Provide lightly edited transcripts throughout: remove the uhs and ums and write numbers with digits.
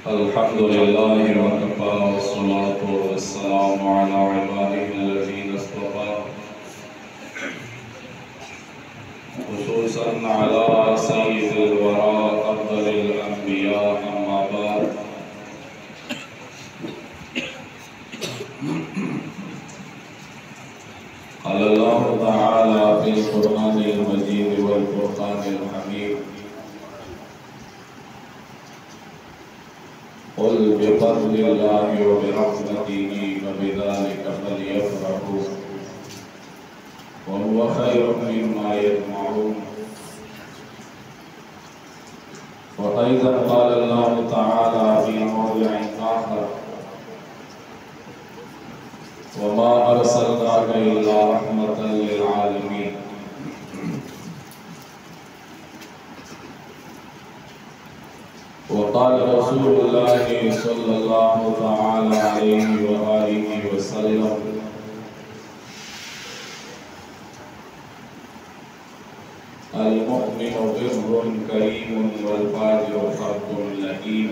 अल्हम्दुलिल्लाहि वकफ़ा वस्सलातु वस्सलामु अला इबादिहिल्लज़ीना इस्तफ़ा खुसूसन अला सय्यिदिल वरा अफ़ज़लिल अंबिया अम्मा बाद। क़ाल अल्लाहु तआला फ़िल क़ुरआनिल मजीद वल फ़ुरक़ानिल हमीद क़ुल बिफ़ज़लिल्लाहि व बिरहमतिही फ़बिज़ालिका फ़लयफ़रहू वहुव खैरुम मिम्मा यजमऊन। व अयज़न क़ाल अल्लाहु तआला फ़ी मौज़िइन आख़र वमा अरसलनाका इल्ला रहमतन लिल आलमीन। वक़ाल रसूलुल्लाहि सल्लल्लाहु तआला अलैहि व आलिहि वसल्लम अल-मुअ्मिनु बिर्रुन करीमुन वल फाजिरु फ़र्दुन लईम।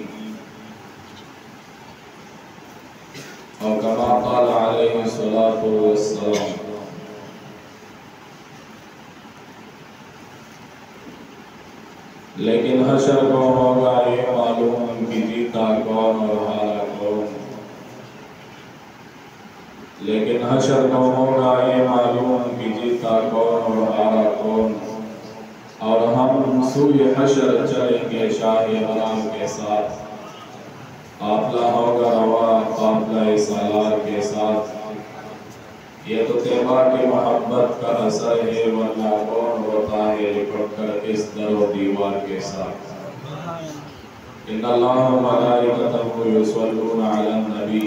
और कमा क़ाल अलैहि सलातु वस्सलाम। लेकिन हशर को होगा ये मालूम कि जीता कौन और हारा कौन। लेकिन हशर को होगा ये मालूम कि जीता कौन और हारा कौन। और हम सूए हशर चलेंगे शाही हराम के साथ। काफ़िला होगा रवा काफ़िला सालार के साथ। ये तो तेबा की मोहब्बत का असर है, वरना कौन होता है लिपट कर इस दरो दीवार के साथ। इन्नल्लाह व मलाइकतहु युसल्लूना अलन नबी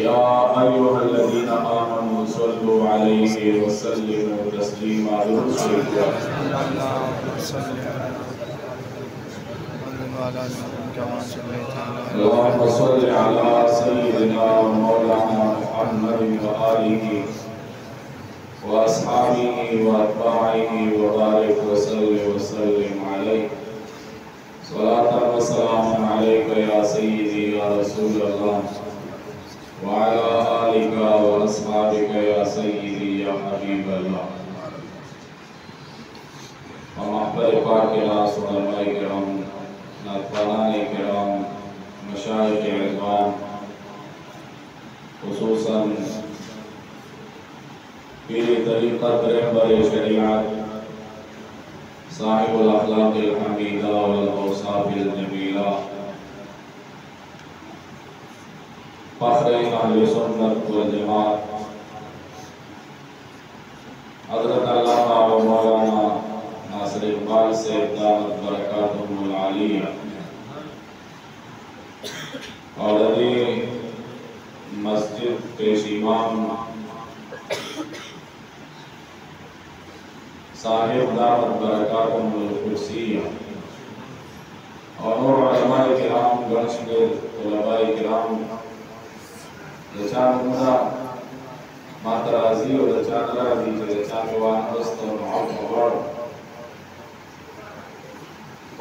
या अय्युहल्लज़ीना आमनू सल्लु अलैहि व सल्लिमू तस्लीमा। अल्लाहुम्मा सल्लि अला सय्यिदिना व मौलाना मुहम्मदिन व आलिहि व अस्हाबिहि व अत्बाइहि व बारिक व सल्लिम अलैहि। सलातन व सलामुन अलैका या सय्यिदी या रसूल अल्लाह व अला आलिका व अस्हाबिका या सय्यिदी या हबीब अल्लाह। महफ़िल पाक के नाज़ उलमाए किराम, नाज़रीन किराम, मशाइख़ इज़्ज़ाम, खुसूसन पीर तरीक़त रहबर शरीअत साहिबुल अख़लाक़िल हमीदा वल औसाफ़िल जमीला फ़ख़्रे अहले सुन्नत वल जमात हज़रत अल्लामा व मौलाना नासिर इक़बाल से दामत बरकातुहुल आलिया और अली मस्जिद पेश इमाम साहिब दामत बरकातुहुल कुर्सिया और उलमाए किराम गणशगीर उलमाए किराम दचान मुदा मातराजी और दचान राजी दचान वान दोस्त और मोहब्बत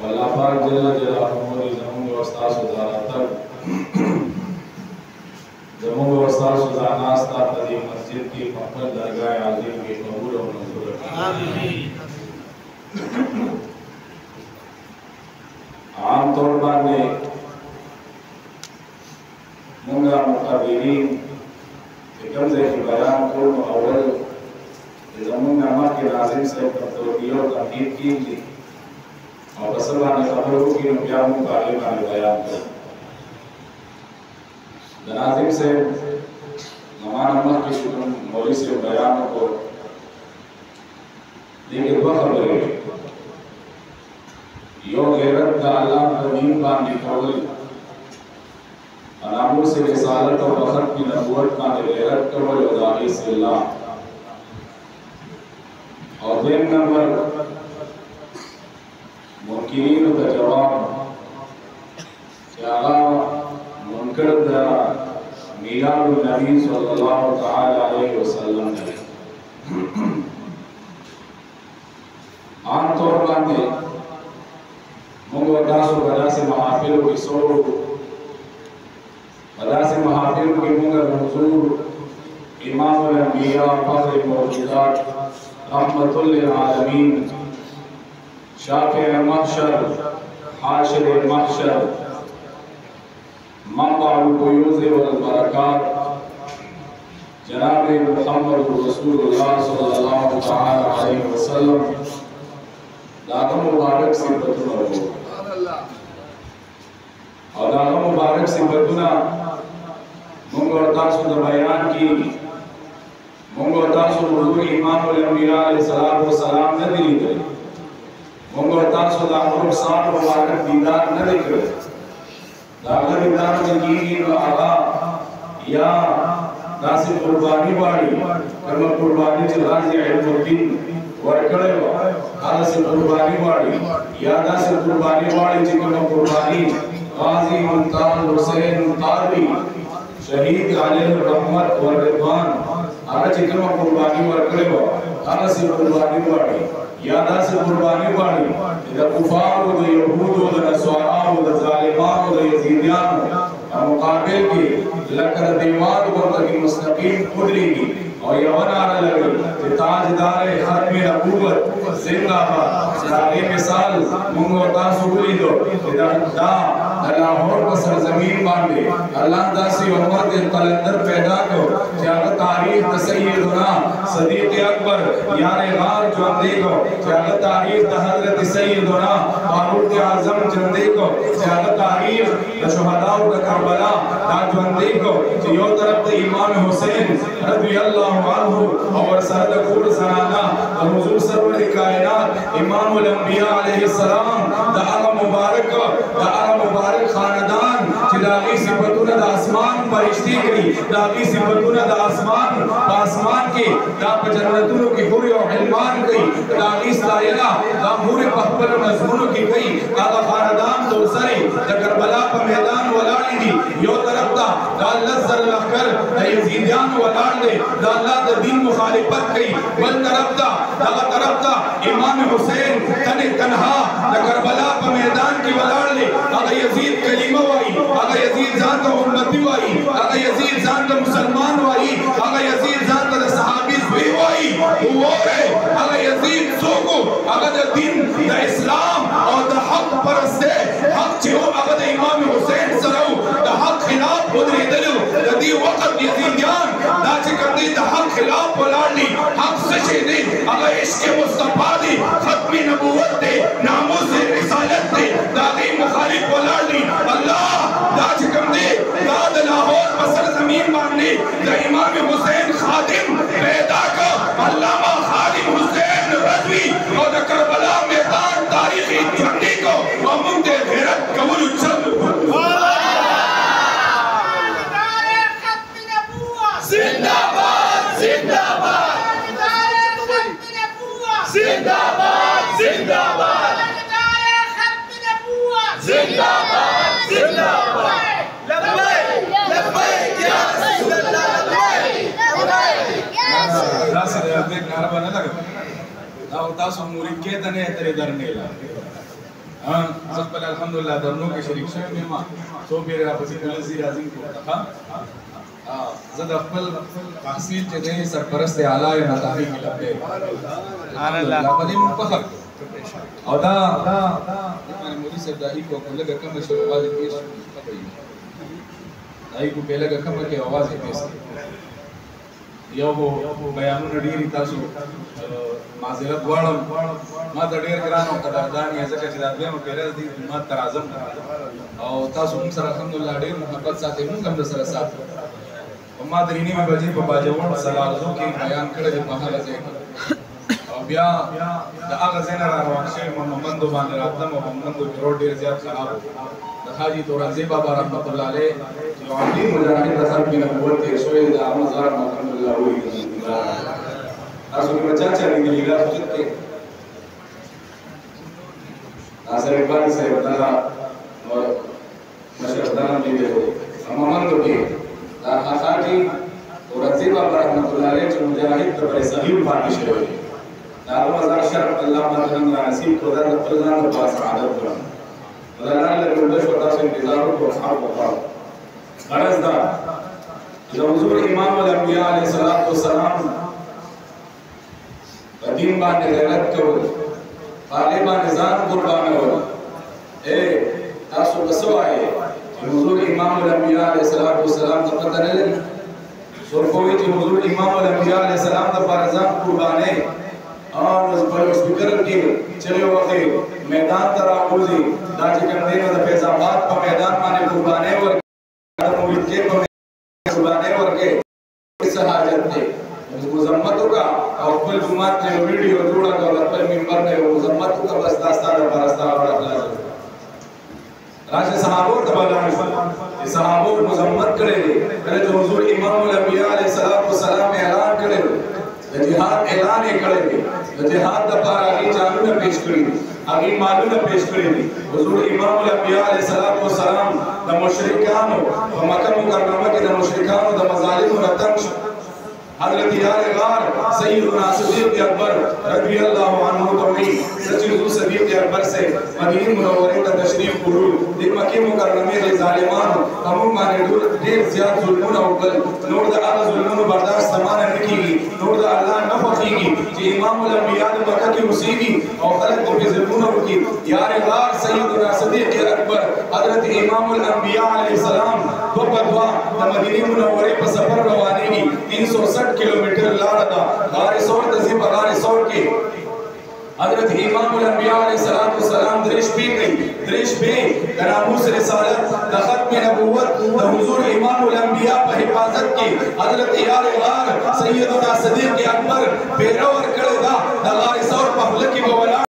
अल्लाह पाक जल्ल जलालुहु ने ज़मीन व्यवस्था सुधारा तक ज़मीन व्यवस्था सुधारना स्था तदी मस्जिद की मक़बूल दरगाह आज़ीम की कबूल और मंजूर आमीन। आम तौर पर ने मुंगा मुक़ाबिलीन एकम से बयान को अव्वल ज़मीन अमर के नाज़िम से तौक़ीर तहक़ीक़ की थी और रसूलुल्लाह ने खबरों की नबियान मुकालिम ने बयान किया। नाज़िम से नमान अमर की शुक्र मौली से बयान को लेकिन वह खबरें यो गैरत का अल्लाह नबीन का निकौल अनामूर से रिसालत और वक़्त की नबूवत का गैरत कवल उदाई से अल्लाह और बेन नंबर मुनकिरीन का जवाब क्या मुनकर दा मीलादुन नबी सल्लल्लाहु तआला अलैहि वसल्लम ने आम तौर पर मंगो दासो बदा से महाफिल की सोरो बदा से महाफिल की मुंगर हुजूर इमाम अल-अंबिया फख्र मौजूदात रहमतुल लिल आलमीन शाफ़िए महशर हाशिर महशर मंबअुल फयूज़ वल बरकात जनाब मुहम्मद रसूलुल्लाह सल्लल्लाहु तआला अलैहि वसल्लम दागा मुबारक सिफतुना और दागा मुबारक सिफतुना मुंगो तासु द बयान की मुंगो तासु हुजूर इमाम अल-अंबिया अलैहिस्सलाम व सलाम न दिली गई मुंगो तासु द अमर साहब मुबारक दीदार न दिखे दागा दीदार की आगा या नासिर कुर्बानी वाली कर्म कुर्बानी चला जे इल्मुद्दीन वर्कड़े आला से कुर्बानी वाली यादा से कुर्बानी वाली जिक्र कुर्बानी गाजी मुमताज हुसैन तारवी शहीद अलैहि रहमत व रिदवान आला जिक्र कुर्बानी वर्कड़े आला से कुर्बानी वाली यादा से कुर्बानी वाली इधर कुफार व यहूद व नसवारा व जालिमान व यजीदियान मुकाबिल की लकर दीवार को तक मुस्तकीम कुदरेगी और यवन आने लगे ताजदार खत्म नबूवत जिंदाबाद सारे मिसाल मुंगो तासुली दो इधर दा लाहौर को सरजमीन बांधे अल्लाह दासी उम्मत के कलंदर पैदा को जाग तारीख सैयदना सदीक अकबर यार गार जो देखो जाग तारीख हजरत सैयदना फारूक आजम जो देखो जाग तारीख शुहदाओं का करबला दा जो देखो जो तरफ इमाम हुसैन रज़ियल्लाहु अन्हु और सरद खूर सराना और हुजूर सरवर कायनात इमाम अल-अंबिया अलैहिस्सलाम दा मुबारक खानदान जिलाली सिफतुन द आसमान फरिश्ते की दादी सिफतुन द आसमान के दा जन्नतुन की हुर और हिलमान की दादी सायला दा पूरे पहपल मजमून की गई आगा खानदान तो सरे द करबला पर मैदान वलाड़ी दी यो तरफ दा अल्लाह सर लखर द यजीदियान वलाड़ दे दा अल्लाह द दीन मुखालिफत की बल तरफ दा इमाम हुसैन तने तन्हा द करबला पर मैदान की वलाड़ ले आगा यजीद कलीमा वाई आगा यजीद जान का उम्मती वाई आगा यजीद जान का मुसलमान वाई आगा यजीद जान का सहाबी भी वाई वो है आगा यजीद सोको आगा द दीन द इस्लाम और द हक परस्ते हक जो आगा द इमाम हुसैन सरौ द हक खिलाफ उधरी दलु दी वक्त यजीदियान दाचे करदी द हक खिलाफ वलाड़ी हक सचे दे आगा इश्क मुस्तफा दी खत्मी नबूवत दे नामूस रिसालत दे दादी मुखालिफ वलाड़ी अल्लाह दाच करदे दाद लाहौर पर जमीन मांगने द इमाम हुसैन खादिम पैदा का अल्लामा खादिम हुसैन रज़वी और द करबला मैदान तारीखी झंडे को मुमते गैरत कबूल चल जिंदाबाद जिंदाबाद जिंदाबाद जिंदाबाद जिंदाबाद जिंदाबाद लब्बैक लब्बैक या रसूल अल्लाह लब्बैक लब्बैक रासे दे देख नारा बना लगा ना होता सो मुरीद के तने तेरे दरने ला हां सब पहले अल्हम्दुलिल्लाह दरनो के शरीक से में मा सो मेरे आपसी बुलंदी आजिम को था जद अफल तहसील के दे सरपरस्त आला या नताही की लबे सुभान अल्लाह बड़ी मुफखर और दा मैंने मोदी से दाई को लगा कम से आवाज पेश कई दाई को पहले का कम के आवाज पेश यो वो बयान नडीरी तासु माजरत वालम मा दडेर करानो कदरदान या जका चिरादे में पहले दी मा तराजम और तासु हम सर अल्हम्दुलिल्लाह डेर मोहब्बत साथ हम कम सर साथ अम्मा दरीनी में बजी बाजवण सलाजो के बयान करे जे पहाड़ से और बिया द आगा ज़ेनरा रोशे मोहम्मद बान रातम और मोहम्मद करोड़ डेर ज्यादा खराब हाजी तोराज़े बाबा रहमतुल्लाह अलैह जो आदि मुजाहिद दखल की नबूवत के सोए द अमज़ार रहमतुल्लाह अलैह आसु के बच्चा चली नीला खुद के आसर इकबाल से बतारा और मशरदान भी देखो अममन के हाजी तोराज़े बाबा रहमतुल्लाह अलैह जो मुजाहिद तबरे सलीम फातिश है दारुल मज़ार शरफ अल्लाह मदन नसीब को दर फरजान पास आदत अल्लाह ने उल्टा छोटा सा इंतजार को असहाब बता गरज दा जब हुजूर इमाम अल अंबिया अलैहिस्सलातु वस्सलाम कदीम बाने गैरत को तालिबान निजाम कुर्बान हो ए तासो बसवाए हुजूर इमाम अल अंबिया अलैहिस्सलातु वस्सलाम का पता नहीं लगी सुरकोई जी हुजूर इमाम अल अंबिया अलैहिस्सलाम का बारजान कुर्बाने और पर स्पीकर की चले वके मैदान तराउजी दाजी कंदे न फैजाबाद का मैदान माने कुर्बाने और के कुर्बाने और के इस हाजत थे मुजम्मतों का और कुल जुमात ने वीडियो जोड़ा का पर मिंबर ने मुजम्मतों का बस दास्तान बरस्ता और अखलास राज सहाबों तबाला ये सहाबों मुजम्मत करे करे जो हुजूर इमाम अल अंबिया अलैहिस्सलाम ऐलान करे जिहाद ऐलान करे जिहाद द पार आगे जानू ने पेश करी आगे मालूम ने पेश करी हुजूर इमाम अल अंबिया अलैहिस्सलाम द मुशरिकान व मक्का मुकर्रमा के द मुशरिकान द मजालिम व तंश हजरत यार गार सैयदना सिद्दीक़ अकबर रज़ियल्लाहु अन्हु तवी सच्ची हुजूर सिद्दीक़ अकबर से मदीना मुनव्वरे का तशरीफ फुरूल दी मक्के मुकर्रमे के जालिमान हमू माने दूर ढेर ज्यादा जुल्म न उगल नूर द अल जुल्म बर्दाश्त समान रखीगी नूर द अल्लाह न फकीगी जे इमाम अल अंबिया मक्का की मुसीबी और खलक को जुल्म न रुकी यार गार सैयदना सिद्दीक़ अकबर हजरत इमाम अल अंबिया अलैहिस्सलाम दो बदवा मदीना मुनव्वरे पर सफर रवानगी 360 किलोमीटर लाड़ा गारे सौर तजीब गारे सौर के हजरत इमाम अल अंबिया अलैहिस्सलाम दरिश पे गई दरिश पे नामूस रिसालत द खत्म नबूवत द हुजूर इमाम अल अंबिया पर हिफाजत की हजरत यार गार सैयदना सिद्दीक़ अकबर बेरवर कड़ेदा द गारे सौर पर लकी बवला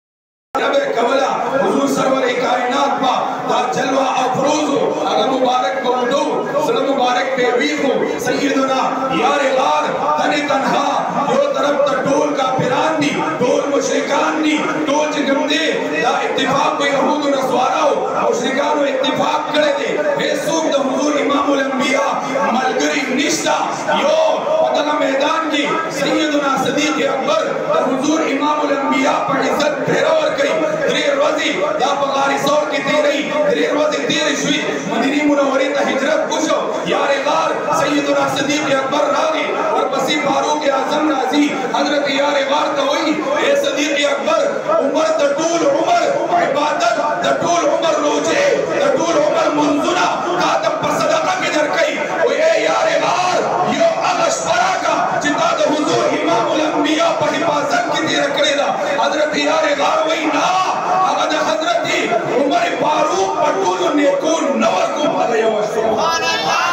रबे कवला हुजूर सरवर कायनात पा दा जलवा अफरोज अगर मुबारक बवडो सलाम मुबारक पे वीखो सैयदना यार गार तने तन्हा यो तरफ त टोल का फिरानी टोल मुशरिकानी टोल जगमदे दा इत्तेफाक को यहूद व नसवारा मुशरिकान इत्तेफाक करे दे हे सूब द हुजूर इमाम अल अंबिया मलगरी निश्ता यो पतला मैदान की सैयदना सिद्दीक़ अकबर द हुजूर इमाम अल अंबिया पर इज्जत फेरवर कई दरे रोजी दा बगारी सौर की तेरी दरे रोजी तेरी शुई मदीना मुनव्वरे ता हिजरत कुशो यार गार सैयदना सिद्दीक़ अकबर रागी और बसी फारूक आजम राजी हजरत यार गार तो वही ए सिद्दीक़ अकबर उमर द टूल उमर इबादत द टूल उमर रोजे द टूल उमर मुंजुना कातम पर सदका के दर कई ओ ए यार गार यो अगश परा का जिता द हुजूर इमाम अल अंबिया पर हिफाजत की दे रखेदा हजरत यार गार वही ना अगद हजरत उमर फारूक पर टूल ने को नवर को भले सुभान अल्लाह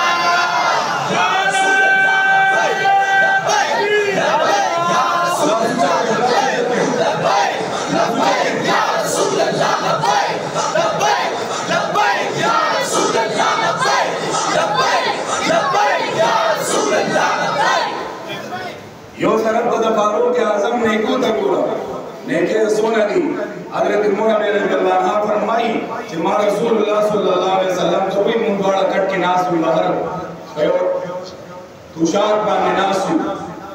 यो तरफ तो फारूक आजम ने को तकुरा नेके रसूल अली हजरत मोहम्मद रज़ियल्लाहु अन्हा फरमाई कि मा रसूलुल्लाह सल्लल्लाहु अलैहि वसल्लम तो भी मुंगवाड़ा कट के नास भी बाहर कयो तुषार का नास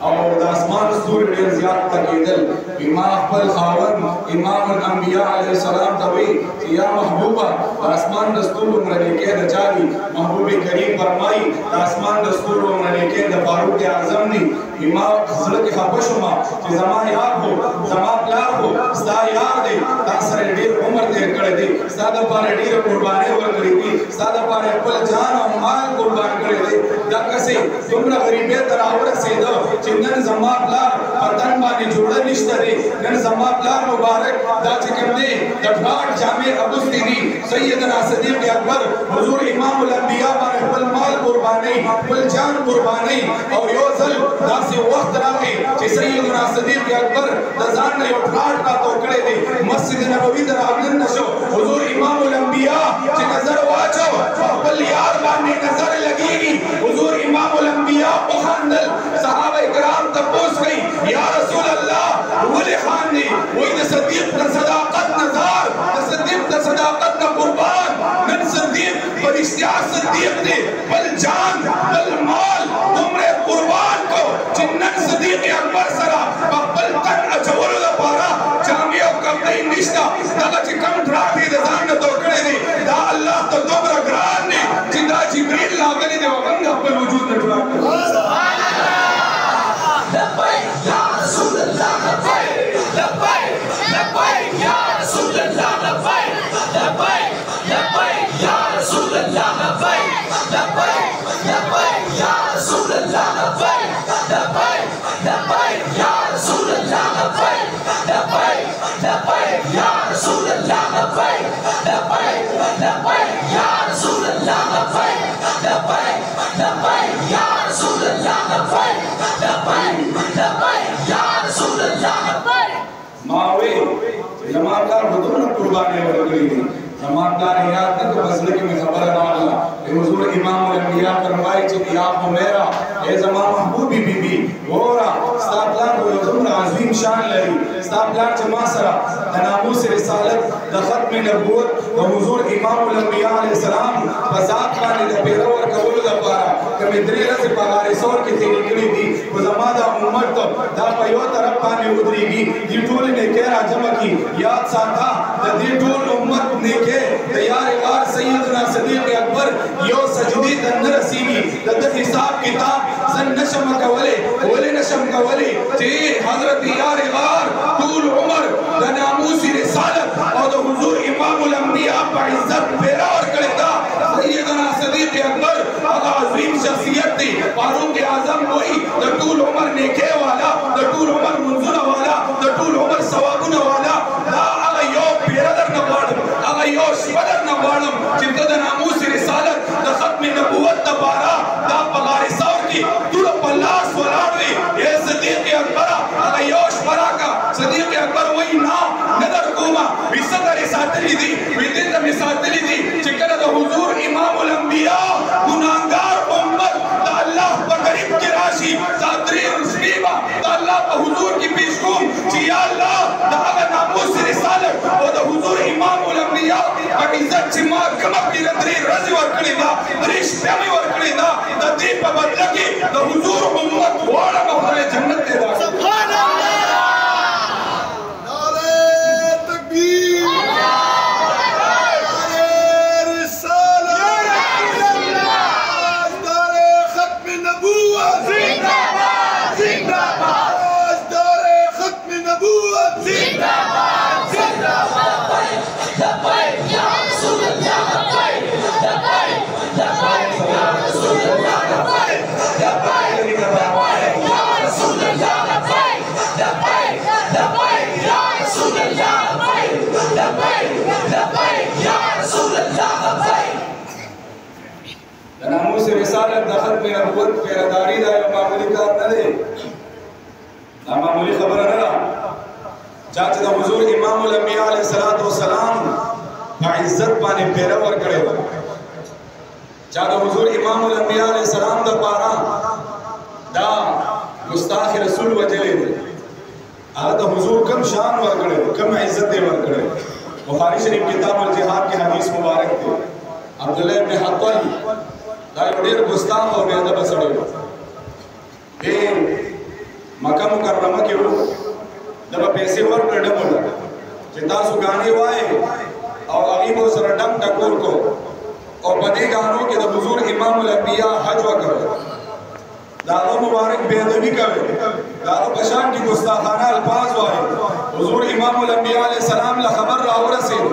और आसमान सूर्य डेर ज़ियाद तकीदल इमाम अल खावन इमाम अल अंबिया अलैहिस्सलाम तभी या महबूबा आसमान दस्तूर उमरने के दचारी महबूब करीम फरमाई आसमान दस्तूर उमरने के द फारूक आजम ने इमाम हजरत खबशुमा कि जमा यार हो जमा प्यार हो सा यार दे तासरे डेर उमर दे करे दे सादा पारे डेर कुर्बानी वर करी थी सादा पारे कुल जान और माल कुर्बान करे दे दकसे तुमरा गरीबे तरावर से दो चिन्नन जमा प्यार पतन बानी जोड़ा निश्तरे नन जमा प्यार मुबारक दा चिकमदे दठवाट जामे अबू सिद्दी सैयदना सिद्दीक़ अकबर हुजूर इमाम अल अंबिया बारे कुल माल कुर्बानी कुल जान कुर्बानी और योजल दासी वक्त रागे कि सैयदना सिद्दीक़ अकबर दजान ने उठाट का तोकड़े दे मस्जिद नबवी दर आगन नशो हुजूर इमाम अल अंबिया कि नजर वाचो कुल यार बानी नजर लगेगी हुजूर इमाम अल अंबिया बुखांदल सहाबा इकराम तपोस गई या रसूल अल्लाह वली खान ने वही सिद्दीक़ द सदाकत नजार सिद्दीक़ द सदाकत का कुर्बान नन सिद्दीक़ फरिश्ता सिद्दीक़ ने बल जान बल माल तुमरे कुर्बान को जिन्नन सिद्दीक़ अकबर सरा बल तन अजवल द पारा जामिया कबई निश्ता तगच कम ड्राटी द जान तो करे दे رسول اللہ لبیک لبیک لبیک یا رسول اللہ لبیک لبیک لبیک یا رسول اللہ لبیک لبیک لبیک یا رسول اللہ لبیک मावे जमादार बदौलत कुर्बानी वर्कली जमादार याद न तो बसले की खबर ना आला हुजूर इमाम अल-अंबिया फरमाए कि या मेरा ए जमा महबूबी बीबी गोरा स्ताबलान को हुजूर अजीम शान लरी स्ताबलान जमा सरा तनामुस रिसालत द खत्म नबूवत व हुजूर इमाम अल-अंबिया अलैहि सलाम बजात पाने द पेरो और कबूल द पारा कमे दरीरा से पगारे सोर की निकली थी वो जमादा उम्मत दा पयो तरफ पाने उतरीगी ये टोल ने कह जमा की याद साथा दी टोल उम्मत ने के तैयार यार सैयदना सदीक अकबर यो सजदी दंदर सीगी दद हिसाब किताब सन नशम कवले वले नशम कवले जे हजरत यार यार तूल उमर द नामूस रिसालत और हुजूर इमाम अल अंबिया पर इज्जत पेरा और कलेदा सैयदना सदीक अकबर आगा अजीम शख्सियत थी फारूक आजम वही द तूल उमर ने के वाला द तूल उमर मंजूर वाला द तूल उमर सवाबुन वाला दा आगा यो पेरादर नवाड़म आगा यो शिवदर नवाड़म चिंतद नामूस रिसालत द खत्म नबूवत तबारा दा पगारी सावर की तुड़ पल्लास वलाड़वी ये सदीक अकबर आगा यो शबराका सदीक अकबर वही ना नदर कोमा विसदर सातली दी विदित मिसातली दी चिकन द हुजूर इमाम अल अंबिया गुनाहगार उम्मत दा अल्लाह बकरीब की राशि सादरी रुस्बीबा दा अल्लाह हुजूर की पेशकुम जी या अल्लाह दा आगा नामूस रिसालत और द हुजूर इमाम अल अंबिया पर इज्जत चिमा कमक की रदरी रज़ी वर्कली दा रिश प्यामी वर्कली दा द दीप बदलगी द हुजूर उम्मत वाला महले जन्नत दे दा सुभान अल्लाह नारे तकबीर नारे रिसालत नारे खत्म नबूवत जिंदाबाद जिंदाबाद नारे खत्म नबूवत जिंदाबाद जिंदाबाद لبیک یا رسول اللہ لبیک لبیک لبیک یا رسول اللہ لبیک لبیک لبیک یا رسول اللہ لبیک لبیک لبیک یا رسول اللہ لبیک لبیک لبیک یا رسول اللہ لبیک नामूस रिसालत दखल पे नबूवत पेरादारी दा मामूली कार न दे ना मामूली खबर न ला चाचा दा हुजूर इमाम अल अंबिया अलैहि सलातो व सलाम बा इज्जत पाने पेरावर करे चाचा हुजूर इमाम अल अंबिया अलैहि सलाम दा पारा दा गुस्ताख रसूल वजले आला दा हुजूर कम शान वर करे कम इज्जत दे वर करे बुखारी शरीफ किताब अल जिहाद के हदीस मुबारक थे अब्दुल्लाह इब्न हत्तल दा ډېر ګستاخ او بے ادب سړی و مکه مکرمه کې وو دا پیسې ورکړ ډبل چې تاسو غانې وای او هغه مو سره ډم ټکور کو او په دې غانو کې د حضور امام الانبیاء حج وکړ دا مبارک بے ادبی کوي دا په شان کې ګستاخانه الفاظ وای حضور امام الانبیاء علیہ السلام له خبر راورسید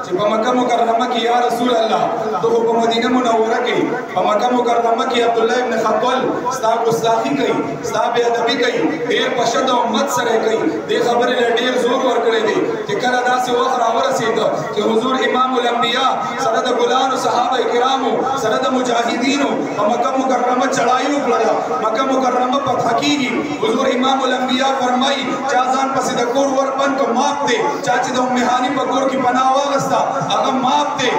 چې په مکه مکرمه کې یا رسول الله ته په مدینه منوره کې په مکه مکرمه کې عبد الله ابن خطل ستا ګستاخی کوي ستا بے ادبی کوي ډیر پشد امت سره کوي دې خبرې له ډیر زور ورکړې دي چې کله داسې وخت راورسید چې حضور امام الانبیاء سره د ګلانو صحابه کرامو سره د مجاهدینو په مکه مکرمه چړای وکړه مکه مکرمه په حقیقي حضور امام الانبیاء فرمایي چې ځان پسې د کور ور بن کو ماپ دے چاچی د ام هانی په کور کې پناه واغستا هغه ماپ دے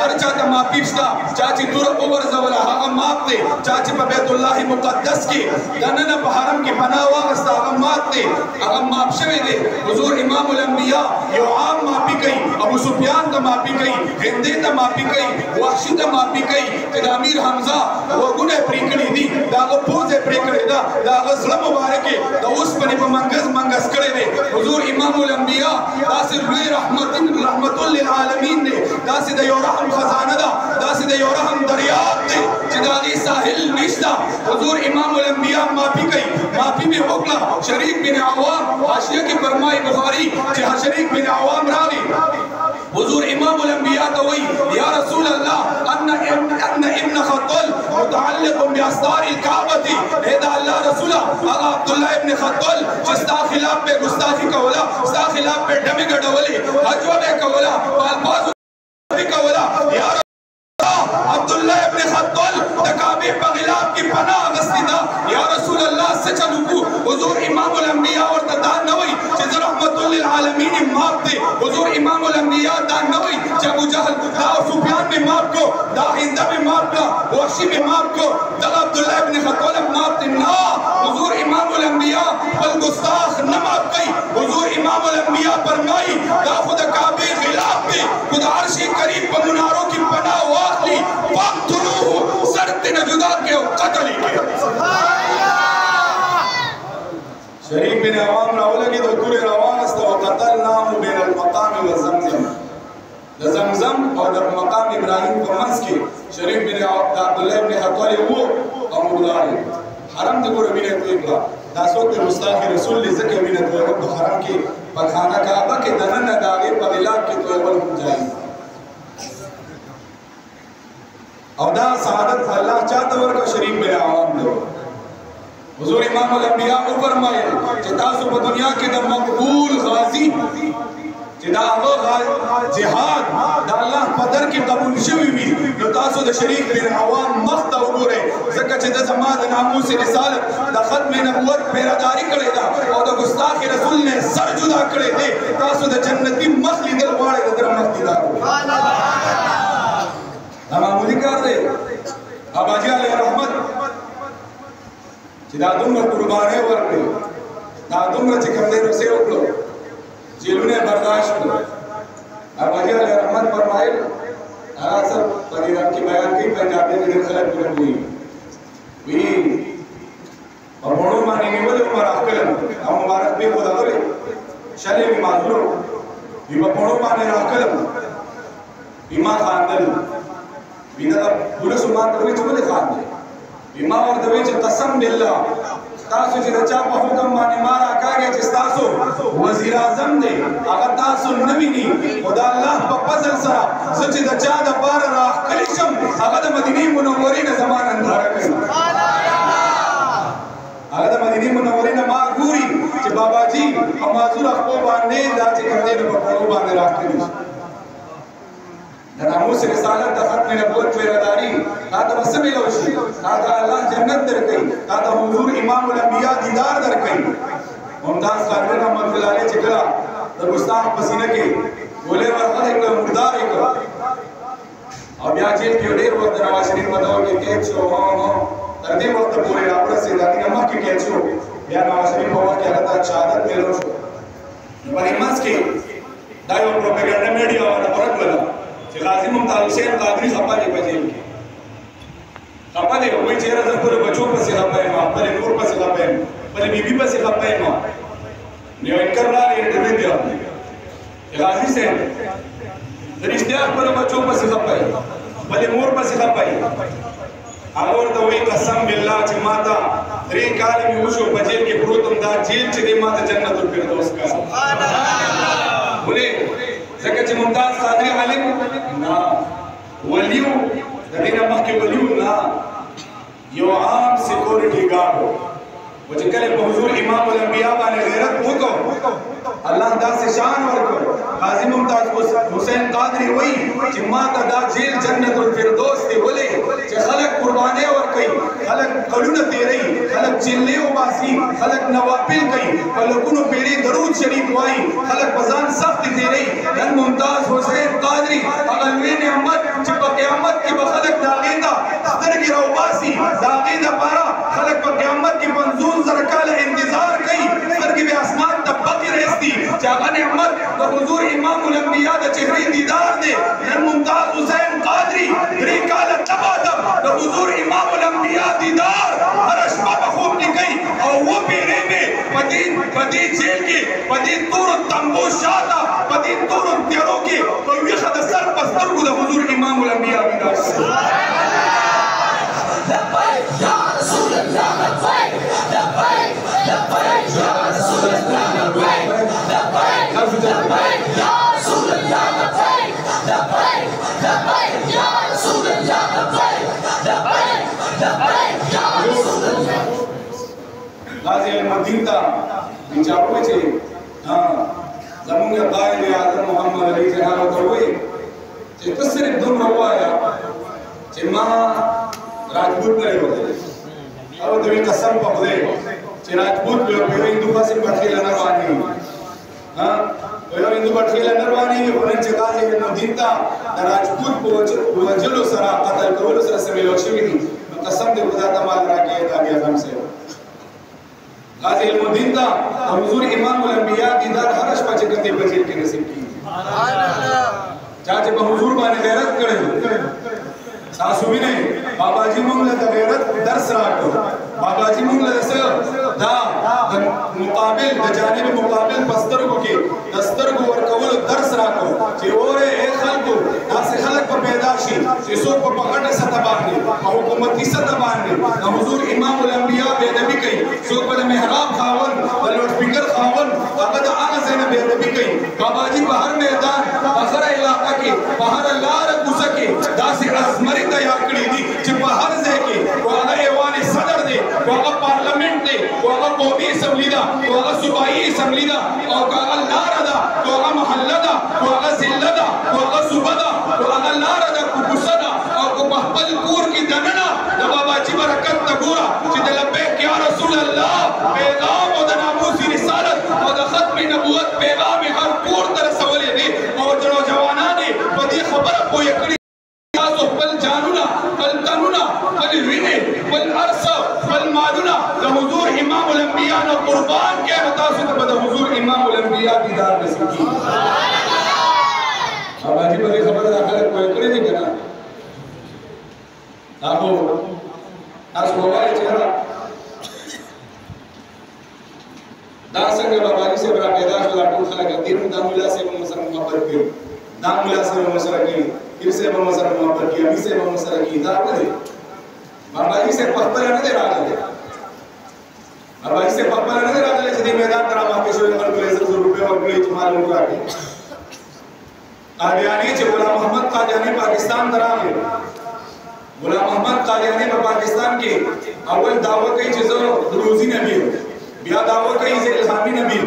هر چا ته معافي شتا چاچی تور اوور زول هغه ماپ دے چاچی په بیت الله مقدس کې دنه په حرم کې پناه واغستا هغه ماپ دے هغه ماپ شوی دے حضور امام الانبیاء یو عام معافي کوي ابو سفیان ته معافي کوي هندي ته معافي کوي وحشي ته معافي کوي چې امیر حمزه ورګونه پریکړې دي دا پوزه پریکړې دا غزل مبارکه دا اوس په منګز کړي دي حضور امام الانبیاء داسې لوی رحمت للعالمین دی داسې د یو رحم خزانه ده داسې د یو رحم دریاب دی چې د هغې ساحل نشته حضور امام الانبیاء معافي کوي معافي مې وکړه شریک بن عوام حاشیه کې فرمایي بخاري چې شریک بن عوام راغی حضور امام الانبیاء ته وایي یا رسول الله ان ابن خطل متعلق باستار الكعبه एदा अल्लाह रसूला आगा अब्दुल्लाह इब्न खत्तल जिसता खिलाफ पे गुस्ताखी का वला स्ता खिलाफ पे डमी गडवली हजवा में का वला अल्फाज का वला या अब्दुल्लाह इब्न खत्तल तकाबी पे खिलाफ की पनाह गस्तिदा या रसूल अल्लाह से चलूकू हुजूर इमामुल अंबिया और दान नवई जिस रहमतुल लिल आलमीन माफ दे हुजूर इमामुल अंबिया दान नवई जब अबू जहल दा सुफियान में माफ को दा हिंदा में माफ का वहशी में माफ को दा अब्दुल्लाह इब्न खत्तल माफ दे ना हुजूर इमामुल अंबिया बल गुस्ताख न माफ कई हुजूर इमामुल अंबिया फरमाई दा खुद काबे खिलाफ पे खुद अर्श करीम पर मुनारों की पनाह वाखली वक्तलूहु सरते न जुदा के कत्ल के शरीफ बिन अवाम रावलगी तो दूर रवान است وقتلناه بين المقام والزمزم زمزم और मकाम इब्राहिम को मंस के शरीफ बिन अब्दुल्लाह इब्न खत्तल वो और मुगलारी हरम de gore mine toibla daso ke mustafa rasul li zake mine toibla haram ke pakhana kaaba ke danan daage pagilab ke toibla ho jaye और दा सादत अल्लाह चाहता वर्ग शरीफ में आवाम दो हुजूर इमाम अल-अंबिया ऊपर माये चितासु दुनिया के द मकबूल गाजी चिदा वो जिहाद दा अल्लाह पदर की कबूल शुवी हुई जो तासु द शरीफ बिन अवाम मख्त उगरे जका चिद जमात नामूस रिसालत द खत्म नबुवत पेरादारी करे दा और द गुस्ताख रसूल ने सर जुदा करे दे तासु द जन्नती मखली दिल वाले दर मख्ती दा सुभान अल्लाह मामूली कर दे अबाजी अलैहि रहमत चिदा दुम कुर्बाने वर्के दा दुम चिकंदे रसे उकलो जेलुने बर्दाश्त को अबाजी अलैहि रहमत फरमाए असल परिराम की बयान की पंजाबी में खलत बुलंद हुई भी और बोलो माने ने बोले उमर अकलम हम मुबारक भी खुदा करे शले में माजूर भी बोलो माने अकलम बीमा खानदल बिना पुलिस उमान दवे चुले खानदल बीमा और दवे च कसम बिल्लाह तासु च रचा पे हुक्म माने मारा कागे च तासु वजीर आजम ने अगर तासु नबी नी खुदा अल्लाह प फजल सरा सच दचा द पार राह कलिशम अगर मदीने मुनव्वरी ने जमान अंधार कर सुभान अल्लाह अगर मदीने मुनव्वरी ने मा गुरी च बाबा जी हम माजूर अखो बाने दा च कंदे ने पड़ो बाने राह कलिश नामूस रिसालत द खत्म नबुवत पेरादारी कादा मसमी लोशी कादा अल्लाह जन्नत दर कई कादा हुजूर इमामुल अंबिया दीदार दर कई मुमताज कादरी रहमतुल्लाह अलैहि चिकला द गुस्ताख पसीने के बोले वरखल एक मुर्दार एक अब या जेल के डेर वक्त नवाज शरीफ बताओ कि कैचो हो तर्दे वक्त पूरे राबर से दादी अम्मा की कैचो या नवाज शरीफ बाबा क्या रहता शहादत में लो पर इमास के दायो प्रोपेगेंडा मीडिया और परत वाला गाजी मुमताज हुसैन कादरी खपा दे बजेल के खपा दे वही चेहरा जब पूरे बच्चों पर से खपा है मां पर नूर पर से खपा है पर बीबी पर से खपा है मां ने इनकर ना इंटरव्यू दिया गाजी से रिश्ते पर बच्चों पर से खपा है पर नूर पर से खपा है और तो वही कसम बिल्लाह च माता रे काल में उशो बजेल के प्रोतम दा जेल च दे माता जन्नतुल फिरदौस का सुभान अल्लाह बोले जगह मुमताज कादरी आलिम ना वलियो दीना मख के वलियो ना यो आम सिक्योरिटी गार्ड हो वो जकले हुजूर इमाम अल अंबिया ने गैरत हुको अल्लाह दा से शान वर्को काजी मुमताज हुसैन कादरी वही जिम्मात दा जेल जन्नतुल फिरदौस दी बोले जे खलक कुर्बाने और कई खलक कलुन तेरे खलक चिल्ले उबासी खलक नवाफिल कई खलकुनो पेरी दरूद शरीफ वाई खलक बजान सख्त तेरे धन मुमताज हुसैन कादरी अगलवे नेमत जब क़यामत की बखलक दागीदा दरगी उबासी दागीदा पारा खलक क़यामत की मंजूर सरकाल इंतजार कई दरगी बे आसमान तब बकी रेस्ती जागा नेमत तो हुजूर इमाम उल अंबिया द चेहरे दीदार दे धन मुमताज हुसैन कादरी रिकाल तबादब तो हुजूर इमाम उल अंबिया दीदार अरश बखूब की गई और वो पेरे में पदी जेल के पदी तूर तंबू शादा पदी तूर तेरो के तो ये खदसर पस्तर को हुजूर इमाम उल अंबिया दीदार लब्बैक या रसूल अल्लाह लब्बैक लब्बैक लब्बैक या रसूल अल्लाह लब्बैक लब्बैक लब्बैक या रसूल अल्लाह लब्बैक लब्बैक लब्बैक या रसूल अल्लाह लब्बैक लब्बैक लब्बैक या रसूल अल्लाह गाजी अलमुद्दीन ता बिचारो छे जमुंगे कायदे आज़म मोहम्मद अली जनाब तोए चे कसरे दुम रवाया चे मा राजपूत ने होते अब तो कसम पकड़े चे राजपूत लोग हिंदू का सिंह बखेला नरवानी हां वो हिंदू बखेला नरवानी के उन्हें चे गाजी अलमुद्दीन ता राजपूत वजलो सरा कत्ल करो सरा से मिलोशी थी कसम दे खुदा तमाल राके ताकि आज़म से गाजी अलमुद्दीन ता हुजूर इमाम उल अंबिया दीदार हरश पाचे करते बजीर के नसीब की सुभान अल्लाह चाचे हुजूर बाने गैरत करे सासू भी नहीं बाबाजी मुंगले दा गैरत दर्स राको बाबाजी मुंगले से दा मुकाबिल द जानिब मुकाबिल बस्तर को के दस्तर को और कबूल दर्स राको जे ओरे एक खल को दासे खलक पर पैदाशी जे सो को पकड़ने सतबानी हुकूमती सतबानी ना हुजूर इमाम उल अंबिया बेदबी कई सो पर मेहराब खावन बलोट फिकर खावन अगद आना से ने बेदबी कई बाबाजी बाहर मैदान बाहर इलाका के बाहर लार गुसके दासे अजमरी तयाकड़ी दी जे बाहर से के वो अगर ऐवान सदर दे वो अगर पार्लियामेंट दे वो अगर कौमी असेंबली दा वो अगर सूबाई असेंबली दा और अगर लार दा वो अगर मोहल्ला दा वो अगर जिला दा वो अगर सूबा दा वो अगर लार दा कुबुसा दा और को महफल कूर की दनना द बाबाजी बरकत तगुरा जे लब्बैक या रसूल अल्लाह पैगाम और नामूसी रिसालत और खत्म नबूवत पैगाम हर कूर तरह सवले दे और जो जवाना ने बदी खबर को यकड़ी पल जानूना पल तनुना पल विने पल अरसा पल मादुना द हुजूर इमाम उल अंबिया ने कुर्बान के मुतासिब बद हुजूर इमाम उल अंबिया दीदार नसीब की सुभान अल्लाह बाबाजी बदी खबर आखिर को यकड़ी नहीं करा आपो आज मोबाइल चेहरा दासंग बाबाजी से बड़ा पैदाश वाला टूट खला के दिन दामुला से मसर मोहब्बत की दामुला से मसर की फिर से मसर मोहब्बत की अभी से मसर की दाव दे बाबाजी से पत्थर न दे रहा है बाबाजी से पत्थर न दे रहा है सीधे मैदान ड्रामा के शो में प्लेस रुपए और प्लेस मालूम का के कादियानी चे गुलाम मोहम्मद कादियानी पाकिस्तान दरा है गुलाम मोहम्मद कादियानी पाकिस्तान के अव्वल दावा कई चीजों दुरूजी नबी बिया दावा कई से इल्हामी नबी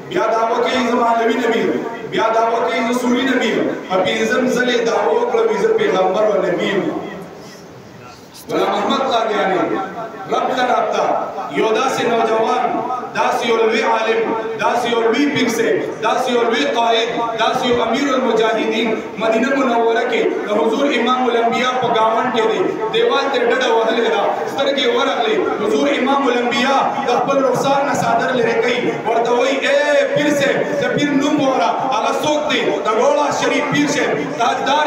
बिया दावा कई से मालवी नबी बिया दावा कई से सूरी नबी अबीज़म जले दावा को बीज़ पैगंबर व नबी गुलाम मोहम्मद कादियानी रब का राब्ता योदा से नौजवान दासी उलवी आलिम दासी उलवी पिक से दासी उलवी कायद दासी अमीरुल मुजाहिदीन मदीना मुनव्वरा के हुजूर इमाम उल अंबिया पगावन के दे देवाल ते डडा वहले दा स्तर के वर अगले हुजूर इमाम उल अंबिया दखल रुखसार न सादर ले कई और दवई ए फिर से फिर नुम मोरा आला सोक दे गोला शरीफ पीर से ताजदार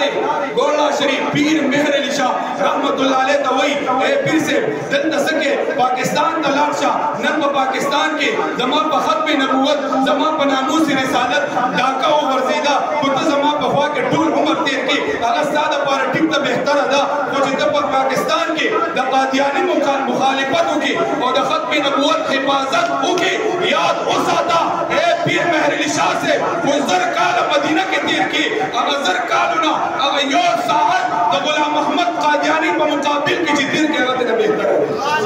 गोला शरीफ पीर मेहर अली शाह रहमतुल्लाह अलैह दवई ए फिर से दन दसके पाकिस्तान तलाशा नम पाकिस्तान के जमा बखत पे नबूवत जमा बनामूस रिसालत डाका और वर्जीदा खुद जमा बखवा के टूल उम्र तेर के अगर सादा पर टिप तो बेहतर अदा कुछ तब पाकिस्तान के द कादियानी मुखालिफत की और द खत पे नबूवत हिफाजत होगी याद उसाता ए पीर मेहर अली शाह से गुजर काल मदीना के तीर की अगर कालुना अगर यो साहब द गुलाम मोहम्मद कादियानी पर मुकाबिल की जितीर के अगर बेहतर है सुभान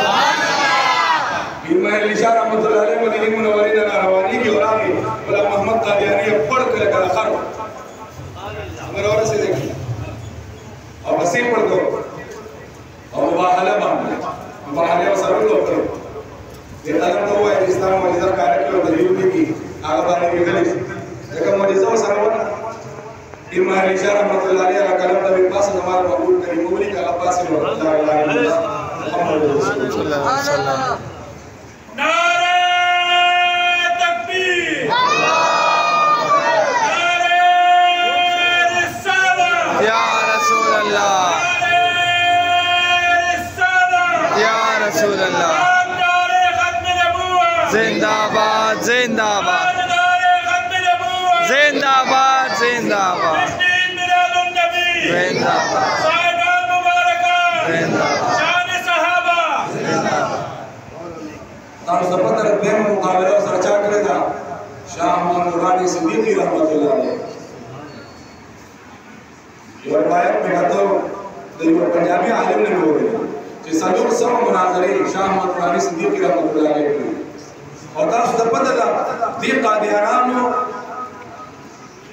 इमाम लिशार रहमतुल्लाह अलैह मदीना मुनव्वरी ना रवानी की और आगे गुलाम मोहम्मद कादियानी पढ़ के लगा खर मेरे और से देखिए और वसीम पढ़ दो और मुबाहला मुबाहले और सरल लो करो ये तलम तो है इस्लाम मौजूदा कार्य के दलील की आगे बारे में गली जब मौजूदा और सरल इमाम लिशार रहमतुल्लाह अलैह का कलम तभी पास हमारा मकबूल करीम मुबली का अब्बास से ला इलाहा इल्लल्लाह मुहम्मद रसूलुल्लाह सल्लल्लाहु नारे तकबीर नारे रिसालत या रसूल अल्लाह या रसूल अल्लाह नारे खत्म नबूवत जिंदाबाद जिंदाबाद जिंदाबाद जिंदाबाद मिलादुन नबी जिंदाबाद साहिबान मुबारकात जिंदाबाद शान सहाबा तार सपतर बेम मुकाबला सरचा करेगा शाह मोहम्मद नूरानी सिद्दीकी रहमतुल्लाह अलैह ये रवायत में तो ये पंजाबी आलिम ने बोले कि सदुर सौ मुनाजरे शाह मोहम्मद नूरानी सिद्दीकी रहमतुल्लाह अलैह او تاسو ته پته ده دې قادیانانو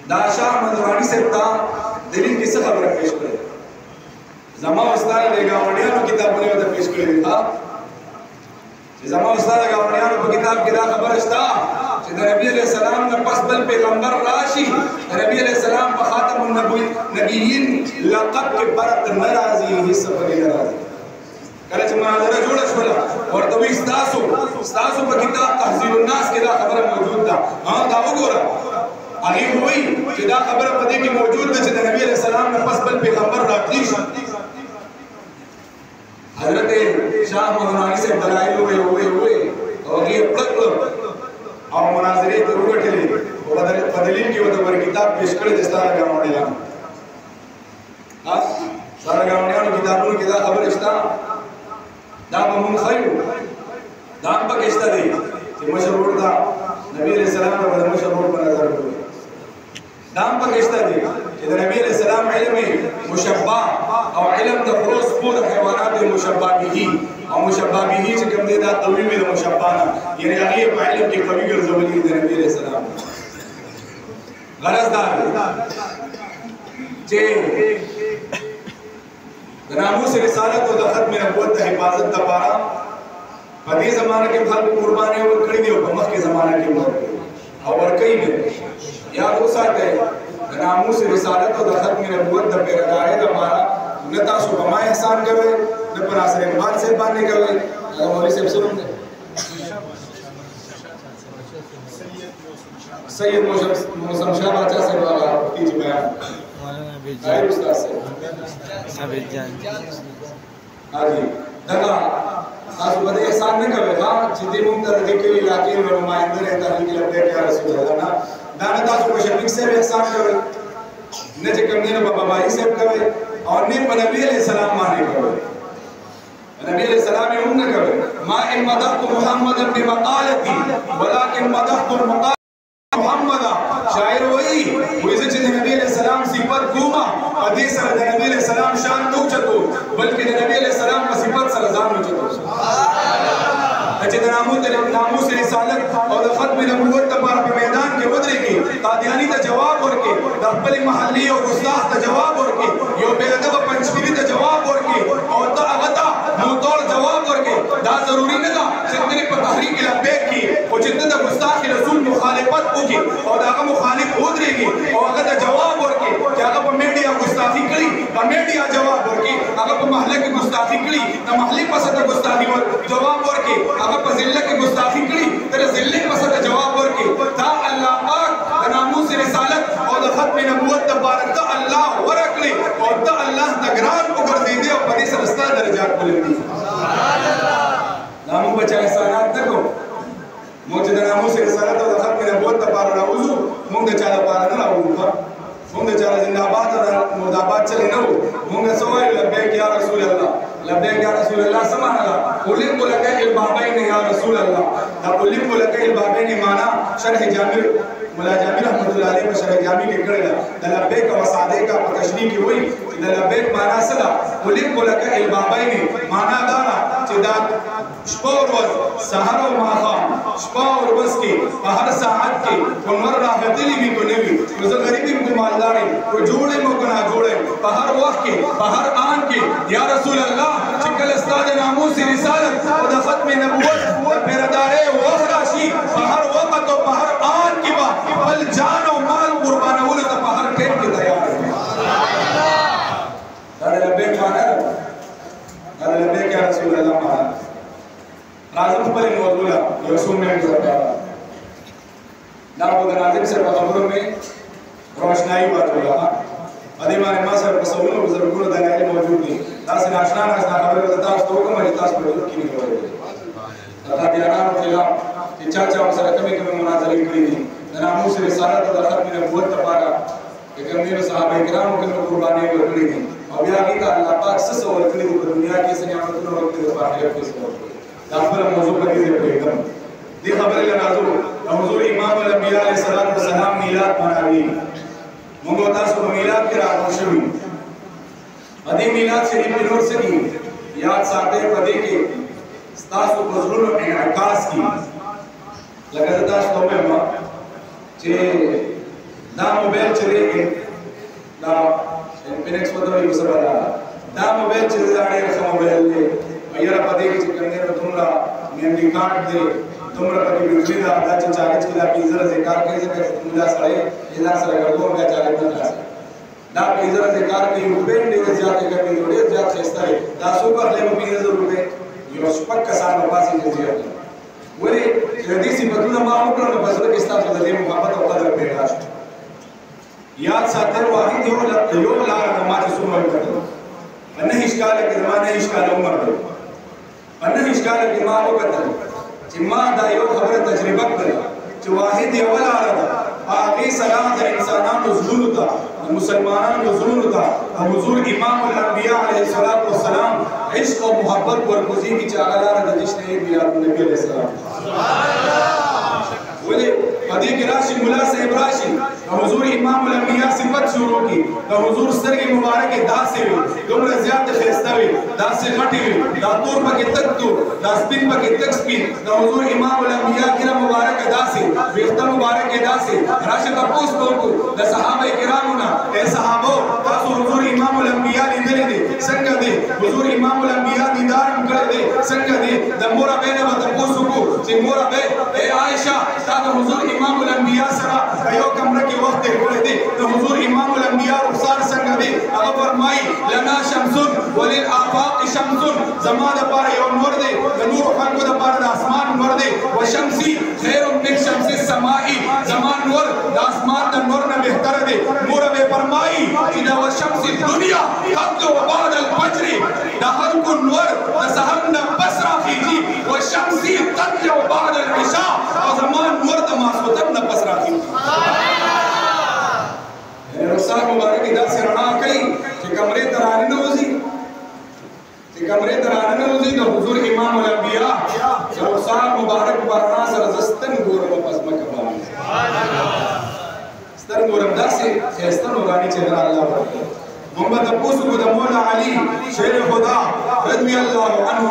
دا شاه احمد نوراني صاحب ته دلیل کې څه خبره پیش کړې زما استاد د گاونډیانو کتابونه ته پیش کړې دي چې زما استاد د گاونډیانو په کتاب کې دا خبره شته چې د نبی علیہ السلام نه پس بل پیغمبر راشي د نبی علیہ السلام په خاتم النبیین لقب کې برت ناراضي هیڅ په ناراضي کله چې مناظره جوړه شوله ورته وی ستاسو په کتاب تحذير الناس کې دا خبره موجود ده دا وګوره هغه وایي چې دا خبره په دې کې موجود ده چې د نبی علیہ السلام نه پس بل پیغمبر راتلی شي حضرت شاه مولانا سے دلائل ہوئے او هغه پړکل او مناظره ته وګټلې او په دلیل کې وته ور کتاب پیش کړی د ستاره غاونډیانو ستاره غاونډیانو کتابونو کې دا خبره شته دا به مونږ خایو دا هم پکې شته دی چې مشهور دا نبی علیہ السلام د مشهور په نظر کوي دا هم پکې شته دی چې د نبی علیہ السلام علم مشبہ او علم د خروج پور حیوانات مشبہ به او مشبہ به چې کوم دی دا قوی وي د مشبہ نه یعنی هغه په علم کې قوی ګرځولې د نبی علیہ السلام غرض دا چې د ناموس رسالت او د ختم نبوت د حفاظت لپاره په دې زمانه کې خلکو قرباني ورکړي دي او په مخکې زمانه کې ورکړي او ورکړي دي یاد وساتئ د ناموس رسالت او د ختم نبوت د پیروکارۍ لپاره نه تاسو په ما احسان کوئ نه پر ناصر اقبال صاحب باندې کوئ هغه مولوي صاحب څه نوم دی سید موسم شاه باچا صاحب هغه تیج بیان ظاهر استاد صاحب عابد جان حاجی دغه تاسو باندې احسان نه کوئ چې دې مونږ ته د کلی علاقې نمائنده نه تحریک لبیک یا رسول الله نه دا نه تاسو په شفیق صاحب احسان کوئ نه چې کوم نه بابا بھائی صاحب کوي او نه په نبی علیہ السلام باندې کوي نبی علیہ السلام یې هم نه کوي ما ان مدحت محمد بمقالتي ولكن مدحت المقال محمد شاعر وایي وایي چې نبی علیہ السلام صفات کومه حدیث سره د نبی علیہ السلام شان نو چتو بلکې د نبی علیہ السلام په صفات سره ځان نو چتو چې د ناموس رسالت او د ختم نبوت لپاره په میدان کې ودرېږي قادیانی ته جواب ورکړي د خپل محلي او ګستاخ ته جواب ورکړي یو بې ادب پنځپیري ته جواب ورکړي او ته هغه ته موتوړ جواب ورکړي دا ضروري نه ده چې ته په تحریک لبیک کې او چې ته د ګستاخ رسول مخالفت وکړي او دا هغه مخالف ودرېږي او هغه ته جواب ورکړي چې هغه په میډیا ګستاخي کړي په میډیا جواب ورکړي هغه په محله کې ګستاخي کړي د محلي پسه ته ګستاخي جواب ورکړي هغه په ضلع کې ګستاخي کړي تر ضلع پسه ته جواب ورکړي دا الله پاک د ناموس رسالت او د ختم نبوت لپاره ته الله ورکړي او ته الله ته ګران وګرځېدې او په دې سره ستا درجات بلندي دا موږ بچا احسانات نه کوو موږ چې د ناموس رسالت او د ختم نبوت لپاره راوځو موږ د چا لپاره نه راوځو موږ د چا زنده باد او مرداباد چلې نه وو موږ څه وایو لبیک یا رسول الله لبیک یا رسول الله څه معنا ده ألب لك البابين يا رسول الله دا ألب لك البابين معنا شرح جامع مولا جامع رحمت الله علیه په شرح جامع کې کړی ده د لبیک او سعدیک په تشریح کې وایي د لبیک معنا څه ده ألب لك البابين معنا دا چې دا شپه او ورځ سحر او ماښام شپه او ورځ کې په هر ساعت کې عمر راغتلی وي کو نه وي زه غریب یم کو مالدار یم کو جوړ یم کو نه جوړ یم په هر وخت کې په هر آن کې یا رسول الله چې کله ستاسو ناموس رسالت او د ختم نبوت او پیردارې وخت راشي په هر وخت او په هر آن کې به بل جان او مال قربانولو ته په هر ټیم کې تیار یم دا لبیک معنا ده دا لبیک یا رسول الله معنا راځم خپل موضوع لا یو څو منټ زړه دا په ناظم سره په خبرو مې روشنايي ورکړه ادي باندې ما سره په سوالونو بزرګونو دلایل موجود دي تاسو ناشنا خبره ده تاسو ته کوم چې تاسو په دې کې نه کوئ دا دیانانو خلاف چې چا سره کومې مناظرې کړې دي د ناموس رسالت او د ختم نبوت لپاره کوم صحابه کرامو کوم قرباني ورکړې دي او بیا هغه ته الله پاک څه ورکړي دي په دنیا کې څه نعمتونه ورکړي دي په آخرت کې څه ورکړي دا خپل موضوع پکې دی پرېږدم دې خبرې له نازو حضور امام الانبیاء علیه السلام میلاد مناوي موږ تاسو په میلاد کې راغلو شوي دې میلاد شریف په نور سره یاد ساتئ په دې کې تاسو په زړونو انعکاس کی لکه تاسو ته وایم چې دا موبایل چې دی دا انفینکس بدلوي وسره دا موبایل چې دا ډېر ښه موبایل دی یاره په دې کې چې کوم دی دومره میموري کارت دی دومره پکې بجلی ده دا چې چارج کې دا 15000 کار کوي ځکه چې دا سړی دا سره ګرځو بیا چارج نه راځي دا 15000 کار کوي یو بین ډېر زیات کوي ډېر زیات ښایسته دی دا سوپر لیمو 15000 روپۍ یو شپږ کسان په پاسې کې زیات دي ولې چې دې صفتونه ما وکړل نو بس دې ستاسو د دې محبت او قدر پیدا شي یاد ساتل واحد یو لار د ما چې څومره وکړل نه اشکال کې زمانه اشکال عمر دی نه اشکال کې ما وکړل چې ما دا یو خبره تجربه کړل چې واحد یو لار ده هغه سلام د انسانانو زړونو ته مسلمانانو زړونو ته حضور امام الانبیاء علیه الصلاۃ والسلام عشق او محبت ورکوزي کی چې هغه لار د جشن میلاد النبی علیه السلام ولې پدې کې راشي مولا صاحب راشي حضور امام الانبیاء صفت شروع کی د حضور سترګې مبارکې داسې وي دومره زیات ښایسته وي داسې غټې وي دا تور پکې تک تور دا سپین پکې تک سپین د حضور امام الانبیاء ګیره مبارکه داسې ویښته مبارکې داسې راشه تپوس وکړو د صحابه کرامو نه اے صحابو تاسو حضور امام الانبیاء لیدلی دي څنګه دي حضور امام الانبیاء دیدار هم کړی دی څنګه دي د مورابې نه به تپوس وکړو چې مورابې اے عائشه تا د حضور امام الانبیاء سره یو کمره کې وخت تیر کړی دی د حضور امام الانبیاء رخسار څنګه دی هغه فرمایي لنا شمس وللآفاق شمس زما دپاره یو نور دی د نورو خلکو دپاره د اسمان نور دی وشمسي خیر من شمس السماء زما نور د اسمان د نور نه بهتره دی نور به فرمایي چې دا وشمس الدنیا قبل وبعد الفجر د خلکو نور د سحر نه پس راخیږي وشمسي تطلع بعد العشاء او زما نور د ماسخوتن نه پس راخیږي رخسار مبارکې داسې رڼا کوي چې کمرې ته راننوځي د حضور امام الانبیاء رخسار مبارک په رڼا سره زه ستن ګورم په ځمکه باندې ستن ګورم داسې ښایسته نوراني چهره الله ورکړي محمد تپوس کو د مولا علی شیر خدا رضی الله عنه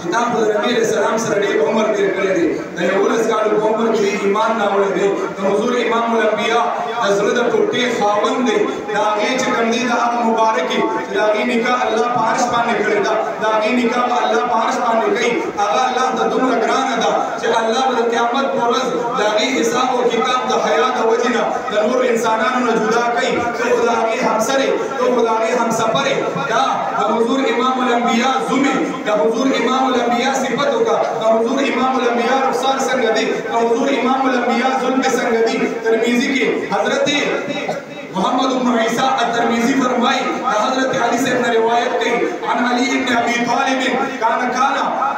چې تا په نبی علیہ السلام سره ډېر عمر تیر کړی دی د 11 کالو په عمر کې ایمان راوړی دی د حضور امام الانبیاء د زړه د ټوټې خاوند دی د هغې چې کوم دی د هغه مبارکې چې د هغې نکاح الله په عرش باندې کړې ده د هغې نکاح به الله په عرش باندې کوي هغه الله ته دومره ګرانه ده چې الله به د قیامت په ورځ د هغې حساب او کتاب د حیا د وجې نه د نور انسانانو نه جدا کوي ته خو د هغې همسرې ته خو د هغې همسفرې دا د حضور امام الانبیاء زومې د حضور امام الانبیاء صفت وکړه د حضور امام الانبیاء رخسار څنګه دی د حضور امام الانبیاء زلفې څنګه دي ترمذی کې حضرت محمد بن عیسیٰ الترمذی فرمائی حضرت علی سے اپنا روایت کی عن علی بن ابی طالب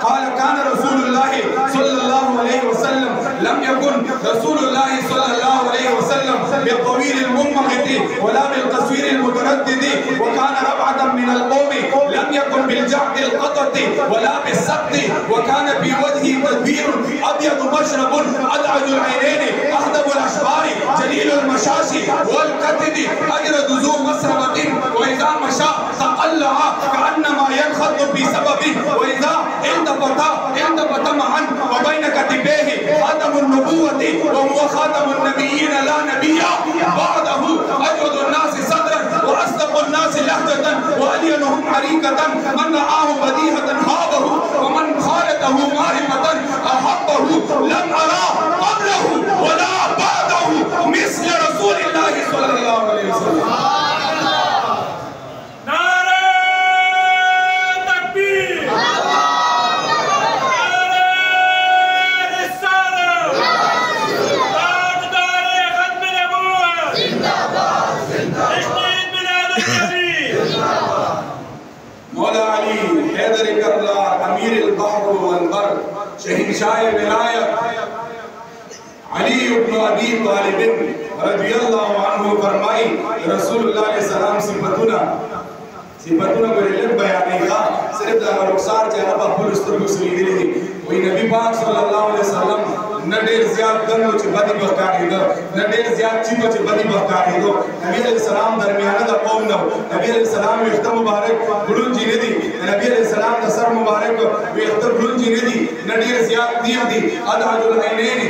قال كان رسول الله صلى الله عليه وسلم لم يكن رسول الله صلى الله عليه وسلم بالطويل المنمقت ولا بالقصير المتردد وكان ربعة من القوم لم يكن بالجعد القطط ولا بالسقط وكان في وجهه تدبير ابيض مشرب ادعج العينين اهدب الاشبار جليل المشاشي والكتب اجرد ذو مسربة واذا مشى تقلع كانما ينخط في سبب واذا التفت معا وبين كتفيه خاتم النبوة وهو خاتم النبيين لا نبي بعده اجود الناس صدرا واصدق الناس لهجة والينهم حريكة من رآه بديهة هابه ومن خالته ماهمة احبه لم ارى قبله ولا بعده مثل رسول الله صلى الله عليه وسلم مولا علی حیدر کربلا امیر البحر والبر شہنشاہ ولایت علی ابن ابی طالب رضی اللہ عنہ فرمائی رسول اللہ علیہ السلام صفتنا کو لب بیانی گا صرف دا رخسار چہرہ پر پھول استرگو سلی گلی دی وہی نبی پاک صلی اللہ علیہ وسلم نہ ډېر زیات ګنو چې بدی بخکارېده نه ډېر زیات چینو چې بدی بخکارېدو نبی علیہ السلام درمیانه د قوم نه نبی علیہ السلام ویښته مبارک ګړونجي نه دي नबी अलैहि सलाम दा सर मुबारक वे अख्तर गुंजी ने दी नडीर ज़ियाद दिया दी अदअजुल ऐनैन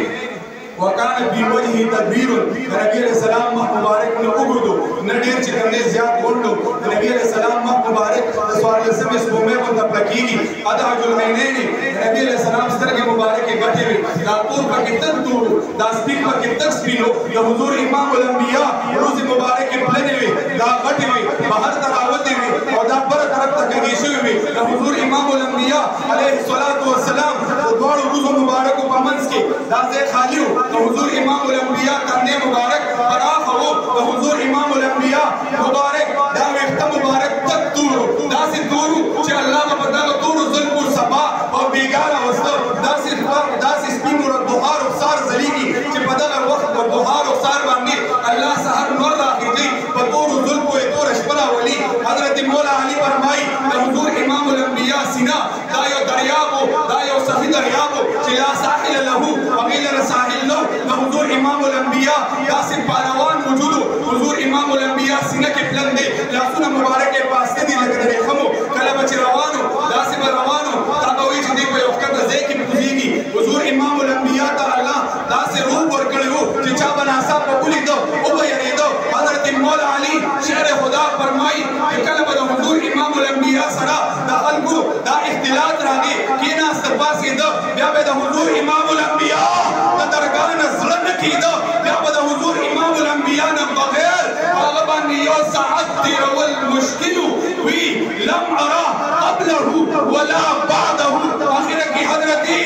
वकान फी वजही तदबीर नबी अलैहि सलाम मुबारक ने उगुदो नडीर चिकने ज़ियाद बोलो नबी अलैहि सलाम मुबारक सवाल समय सुमे को तपकीगी अदअजुल ऐनैन नबी अलैहि सलाम सर के मुबारक के गठे में दातूर का कितन दूर दास्तिक का कितन स्पिनो या हुजूर इमाम उल अंबिया रोज मुबारक के प्लेने में दा गठे में बाहर तरावते में और दा पर तरफ तक गेशे में या हुजूर इमाम उल अंबिया अलैहि सलातु व सलाम दोड़ रोज मुबारक को पमंस के दाजे खालियो तो हुजूर इमाम उल अंबिया करने मुबारक फराख हो तो हुजूर इमाम उल अंबिया मुबारक दा वक्त मुबारक तक दूर दासे दूर चे अल्लाह का बता दूर जुल्म सबा और बेगाना वस्तो दासे स्पिन और दुहार और सार जलीगी चे बदल वक्त और दुहार और सार बांधी अल्लाह सहर नूर राखी गई बतूर जुल्म को तोर अशबला वली हजरत मौला अली फरमाई हुजूर इमाम उल अंबिया सिना दायो दरियाबो दायो सफी दरियाबो चिला साहिल लहू वगील साहिल लो हुजूर इमाम उल अंबिया यासिर पारवान वजूदो हुजूर इमाम उल अंबिया सिना के प्लंदे लासुना मुबारक के पास दी लगदे खमो कला बच रवानो दासिब रवानो ताबवी जदी को वक्त ज़ेकी पुजीगी हुजूर इमाम उल अंबिया ता अल्लाह दासे रूप और कळो चिचा बनासा पकुली दो ओ यरी दो हजरत मौला अली शेर खुदा फरमाई कि कला बद हुजूर इमाम उल अंबिया सरा दा अलगु दा इख्तिलात रागी कीना सबासी दो या बद हुजूर इमाम उल अंबिया दा दरगाह नज़लन की दो या बद हुजूर इमाम उल अंबिया न बगैर अगबन यो सअद वल मुश्किल वी लम अरा قبله ولا بعده आखिर की हजरती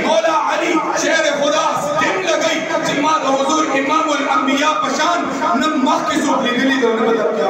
मौला अली शेर खुदा दिन लगई जिमात हुजूर इमाम उल अंबिया पशान न मख की सूप निकली दो ने बता क्या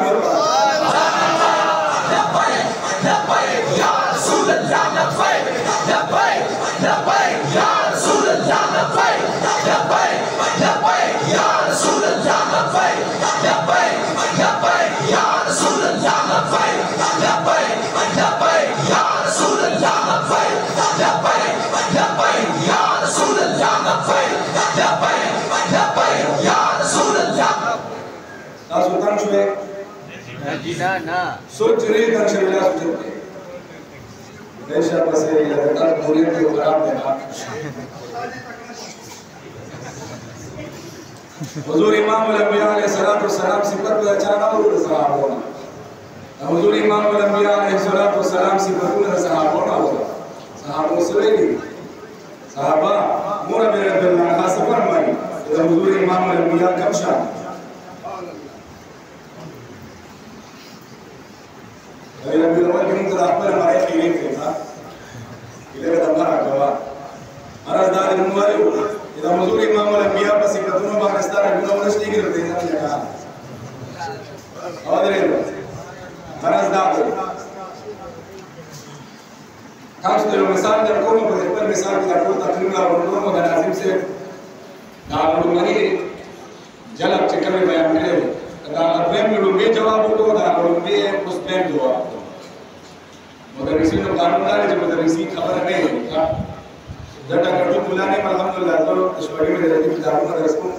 लबैक लबैक या रसूल अल्लाह लबैक लबैक लबैक या रसूल अल्लाह लबैक लबैक लबैक या रसूल अल्लाह लबैक लबैक लबैक या रसूल अल्लाह लबैक लबैक लबैक या रसूल अल्लाह लबैक लबैक लबैक या रसूल अल्लाह लबैक लबैक लबैक या रसूल अल्लाह ना सुल्तान शुए ना ना सोच रे कर शरीला सोचते देशा बसे लड़का पूरे के खराब है हुजूर इमाम उल अंबिया अलैहि सलातु व सलाम सिफत को अचानक और सहाबा हुजूर इमाम उल अंबिया अलैहि सलातु व सलाम सिफत को सहाबा होगा सहाबा सुलेगी सहाबा मोरा मेरे दिल में खास फरमाई तो हुजूर इमाम उल अंबिया कब शान अरे नबी अव्वल के मुंतज़र पर हमारे खीरे थे था इधर का दमरा गवा अरजदार मुवायो इधर हुजूर इमाम उल अंबिया पर सिकतुन पाकिस्तान गुना उनस्ती की रहते हैं लगा और रे अरजदार खास तो मिसाल दर को पर मिसाल की को तकरीर का उन्होंने को नाजिम से दारुल मनी जलब चक्कर में बयान करे दारुल में लुंबे जवाब को दारुल में उस पे जवाब मगर इसी ने कानूनदार जब मदरसी खबर नहीं था जटा कटु बुलाने में अल्हम्दुलिल्लाह तो इस बड़ी में रहती दारुल मदरस को